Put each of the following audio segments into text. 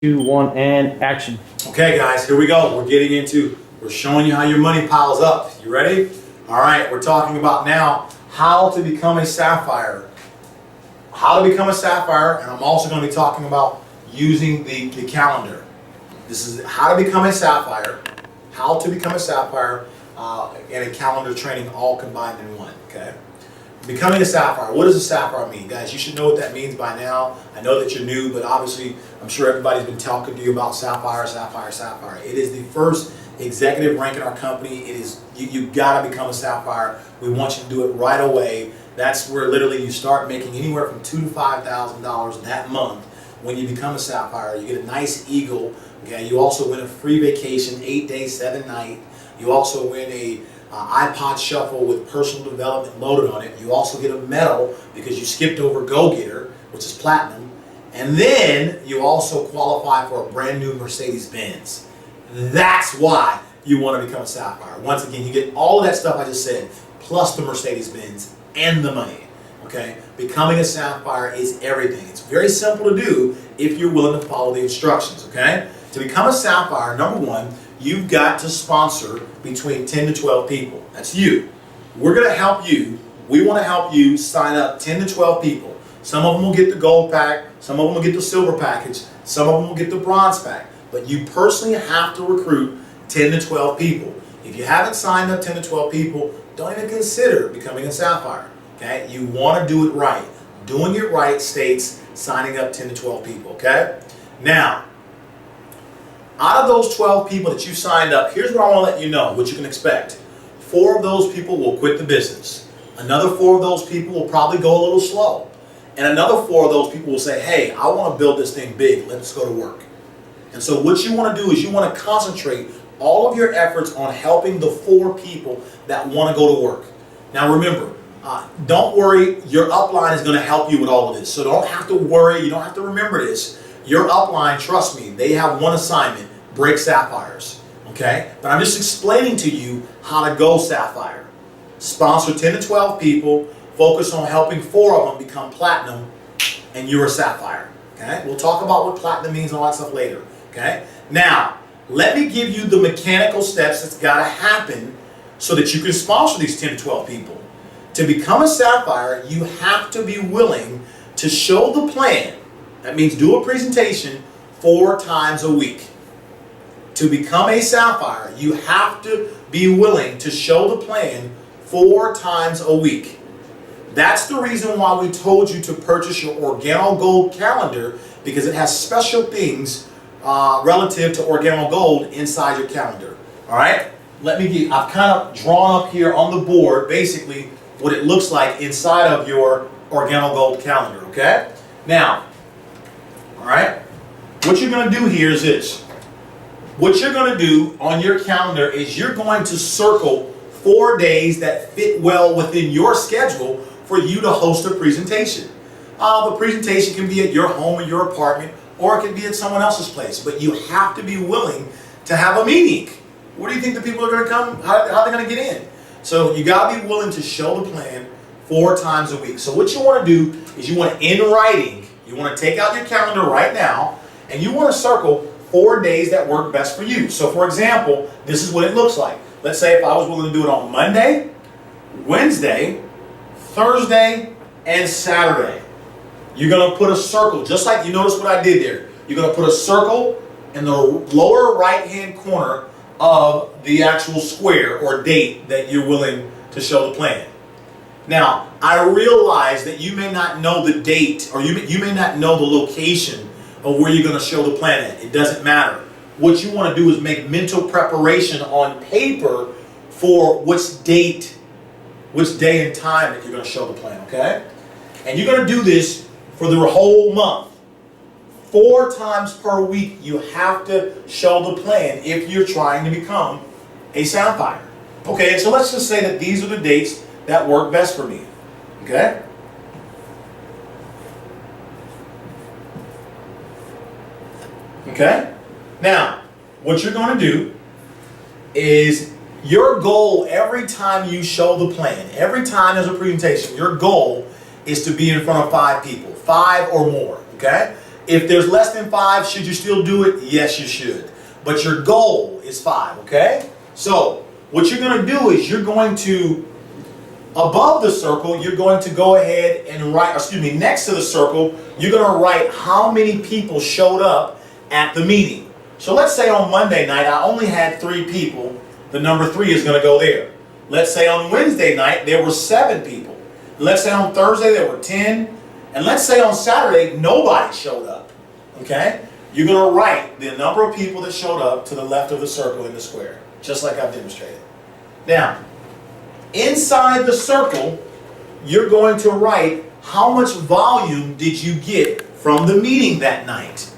2, 1, and action. Okay guys, here we go. We're showing you how your money piles up. You ready? All right, we're talking about now how to become a Sapphire. How to become a Sapphire, and I'm also going to be talking about using the calendar. This is how to become a Sapphire, how to become a Sapphire, and a calendar training all combined in one, okay? Becoming a Sapphire. What does a Sapphire mean? Guys, you should know what that means by now. I know that you're new, but obviously I'm sure everybody's been talking to you about Sapphire, Sapphire, Sapphire. It is the first executive rank in our company. It is, you gotta become a Sapphire. We want you to do it right away. That's where literally you start making anywhere from $2,000 to $5,000 that month when you become a Sapphire. You get a nice eagle, okay? You also win a free vacation, 8 days, 7 nights. You also win a iPod Shuffle with personal development loaded on it. You also get a medal because you skipped over Go-Getter, which is platinum. And then you also qualify for a brand new Mercedes-Benz. That's why you want to become a Sapphire. Once again, you get all of that stuff I just said, plus the Mercedes-Benz and the money. Okay? Becoming a Sapphire is everything. It's very simple to do if you're willing to follow the instructions. Okay? To become a Sapphire, number one, you've got to sponsor between 10 to 12 people. That's you. We're going to help you. We want to help you sign up 10 to 12 people. Some of them will get the gold pack. Some of them will get the silver package. Some of them will get the bronze pack. But you personally have to recruit 10 to 12 people. If you haven't signed up 10 to 12 people, don't even consider becoming a Sapphire. Okay? You want to do it right. Doing it right states signing up 10 to 12 people. Okay? Now, out of those 12 people that you signed up, here's what I want to let you know, what you can expect. 4 of those people will quit the business. Another 4 of those people will probably go a little slow. And another 4 of those people will say, hey, I want to build this thing big. Let's go to work. And so what you want to do is you want to concentrate all of your efforts on helping the 4 people that want to go to work. Now remember, don't worry, your upline is going to help you with all of this. So don't have to worry, you don't have to remember this. Your upline, trust me, they have one assignment, break Sapphires, okay? But I'm just explaining to you how to go Sapphire. Sponsor 10 to 12 people, focus on helping 4 of them become platinum, and you're a Sapphire, okay? We'll talk about what platinum means and all that stuff later, okay? Now, let me give you the mechanical steps that's gotta happen so that you can sponsor these 10 to 12 people. To become a Sapphire, you have to be willing to show the plan. That means do a presentation 4 times a week. To become a Sapphire, you have to be willing to show the plan 4 times a week. That's the reason why we told you to purchase your Organo Gold calendar, because it has special things relative to Organo Gold inside your calendar. All right? I've kind of drawn up here on the board basically what it looks like inside of your Organo Gold calendar, okay? Now, all right, what you're going to do here is this. What you're going to do on your calendar is you're going to circle 4 days that fit well within your schedule for you to host a presentation. The presentation can be at your home or your apartment, or it can be at someone else's place, but you have to be willing to have a meeting. Where do you think the people are going to come? How are they going to get in? So you got to be willing to show the plan 4 times a week. So what you want to do is you want to, in writing, you want to take out your calendar right now, and you want to circle 4 days that work best for you. So for example, this is what it looks like. Let's say if I was willing to do it on Monday, Wednesday, Thursday, and Saturday. You're going to put a circle, just like you notice what I did there. You're going to put a circle in the lower right-hand corner of the actual square or date that you're willing to show the plan. Now, I realize that you may not know the date, or you may not know the location of where you're going to show the plan at. It doesn't matter. What you want to do is make mental preparation on paper for which day and time that you're going to show the plan, okay? And you're going to do this for the whole month. 4 times per week you have to show the plan if you're trying to become a Sapphire. Okay, so let's just say that these are the dates that work best for me. Okay? Okay? Now, what you're going to do is your goal every time you show the plan, every time there's a presentation, your goal is to be in front of 5 people, 5 or more. Okay? If there's less than 5, should you still do it? Yes, you should. But your goal is 5, okay? So what you're going to do is you're going to, above the circle, you're going to go ahead and write, next to the circle, you're going to write how many people showed up at the meeting. So let's say on Monday night, I only had 3 people. The number 3 is going to go there. Let's say on Wednesday night, there were 7 people. Let's say on Thursday, there were 10. And let's say on Saturday, nobody showed up. Okay? You're going to write the number of people that showed up to the left of the circle in the square, just like I've demonstrated. Now, inside the circle, you're going to write how much volume did you get from the meeting that night.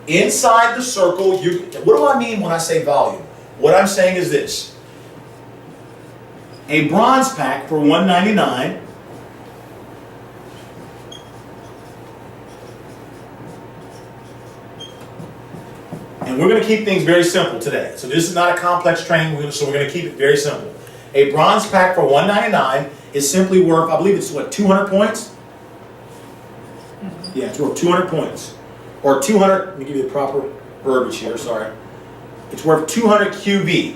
Inside the circle, what do I mean when I say volume? What I'm saying is this. A bronze pack for $199. And we're going to keep things very simple today. So this is not a complex training, so we're going to keep it very simple. A bronze pack for $199 is simply worth, I believe it's what, 200 points? Yeah, it's worth 200 points. Or 200, let me give you the proper verbiage here, sorry. It's worth 200 QV,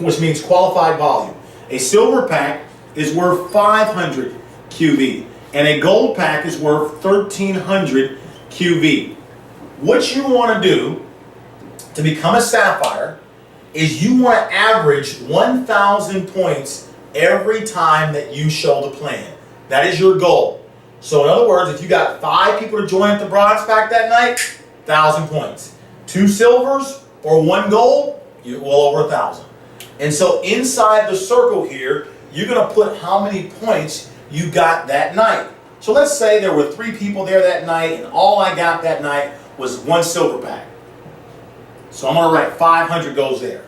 which means qualified volume. A silver pack is worth 500 QV. And a gold pack is worth 1,300 QV. What you want to do to become a Sapphire is you want to average 1,000 points every time that you show the plan. That is your goal. So in other words, if you got 5 people to join at the bronze pack that night, 1,000 points. 2 silvers or 1 gold, you're well over 1,000. And so inside the circle here, you're going to put how many points you got that night. So let's say there were 3 people there that night, and all I got that night was 1 silver pack. So I'm going to write 500 goes there.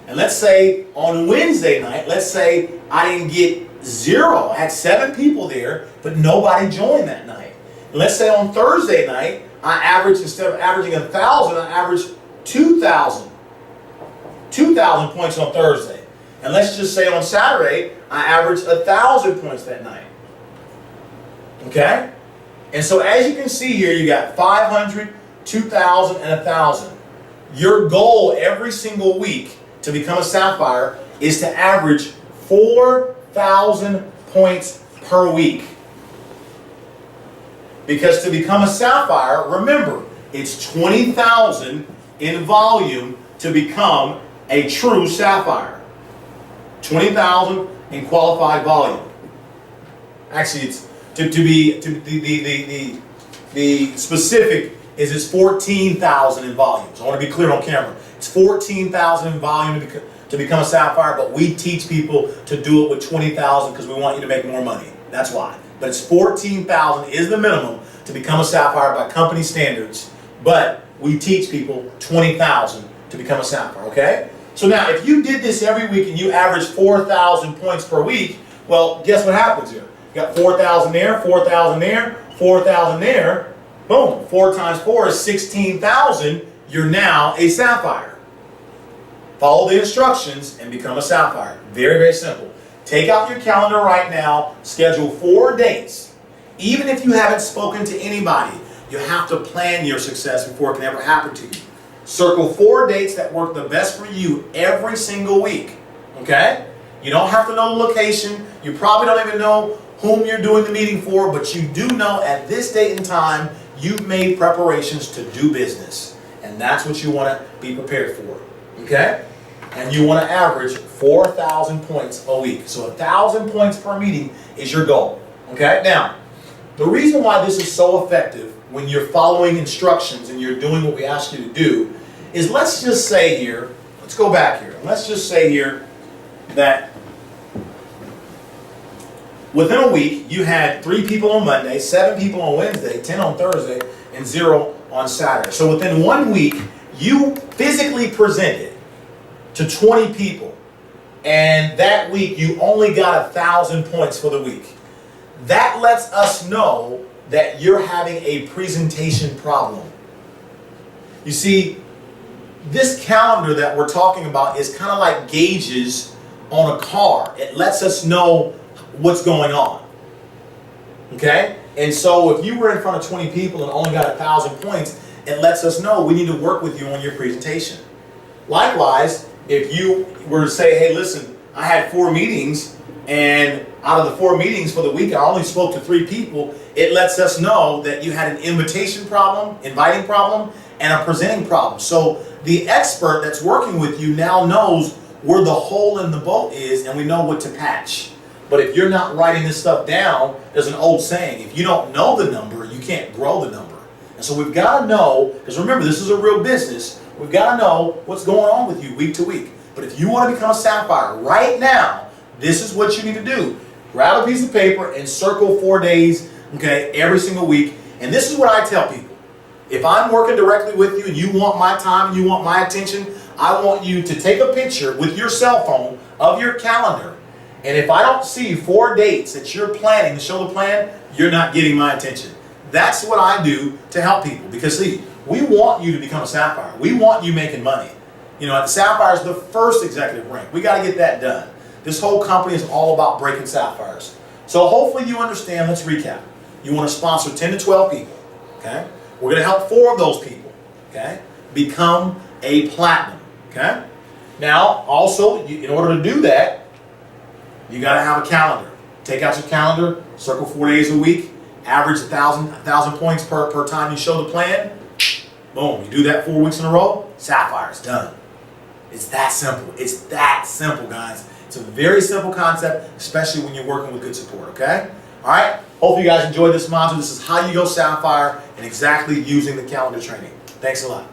And let's say on Wednesday night, let's say I didn't get 0. I had 7 people there, but nobody joined that night. And let's say on Thursday night, I averaged, instead of averaging 1,000, I averaged 2,000. 2,000 points on Thursday. And let's just say on Saturday, I averaged 1,000 points that night. Okay? And so as you can see here, you got 500, 2,000, and 1,000. Your goal every single week to become a Sapphire is to average 4,000 points per week. Because to become a Sapphire, remember, it's 20,000 in volume to become a true Sapphire. 20,000 in qualified volume. Actually, it's the specific is it's 14,000 in volume. So I want to be clear on camera. It's 14,000 in volume to become a Sapphire, but we teach people to do it with 20,000 because we want you to make more money. That's why. But it's 14,000 is the minimum to become a Sapphire by company standards, but we teach people 20,000 to become a Sapphire, okay? So now, if you did this every week and you average 4,000 points per week, well, guess what happens here? You got 4,000 there, 4,000 there, 4,000 there. Boom, 4 times 4 is 16,000. You're now a Sapphire. Follow the instructions and become a Sapphire. Very, very simple. Take out your calendar right now. Schedule 4 dates. Even if you haven't spoken to anybody, you have to plan your success before it can ever happen to you. Circle 4 dates that work the best for you every single week. Okay? You don't have to know the location. You probably don't even know whom you're doing the meeting for, but you do know at this date and time you've made preparations to do business. And that's what you want to be prepared for. Okay? And you want to average 4,000 points a week. So 1,000 points per meeting is your goal. Okay? Now, the reason why this is so effective when you're following instructions and you're doing what we ask you to do is, let's just say here, let's go back here. Let's just say here that within a week, you had 3 people on Monday, 7 people on Wednesday, 10 on Thursday, and 0 on Saturday. So within 1 week, you physically presented to 20 people. And that week, you only got 1,000 points for the week. That lets us know that you're having a presentation problem. You see, this calendar that we're talking about is kind of like gauges on a car. It lets us know what's going on. Okay? And so if you were in front of 20 people and only got 1,000 points, it lets us know we need to work with you on your presentation. Likewise, if you were to say, hey, listen, I had 4 meetings, and out of the 4 meetings for the week, I only spoke to 3 people, it lets us know that you had an inviting problem, and a presenting problem. So the expert that's working with you now knows where the hole in the boat is, and we know what to patch. But if you're not writing this stuff down, there's an old saying, if you don't know the number, you can't grow the number. And so we've got to know, because remember, this is a real business, we've got to know what's going on with you week to week. But if you want to become a Sapphire right now, this is what you need to do. Grab a piece of paper and circle 4 days, okay, every single week. And this is what I tell people. If I'm working directly with you and you want my time and you want my attention, I want you to take a picture with your cell phone of your calendar. And if I don't see 4 dates that you're planning to show the plan, you're not getting my attention. That's what I do to help people. Because see, we want you to become a Sapphire. We want you making money. You know, the Sapphire is the first executive rank. We got to get that done. This whole company is all about breaking Sapphires. So hopefully you understand. Let's recap. You want to sponsor 10 to 12 people. Okay? We're going to help 4 of those people. Okay? Become a platinum. Okay? Now, also, in order to do that, you got to have a calendar. Take out your calendar, circle 4 days a week, average 1,000 points per time you show the plan. Boom. You do that 4 weeks in a row, Sapphire's done. It's that simple. It's that simple, guys. It's a very simple concept, especially when you're working with good support, okay? All right? Hope you guys enjoyed this module. This is how you go Sapphire and exactly using the calendar training. Thanks a lot.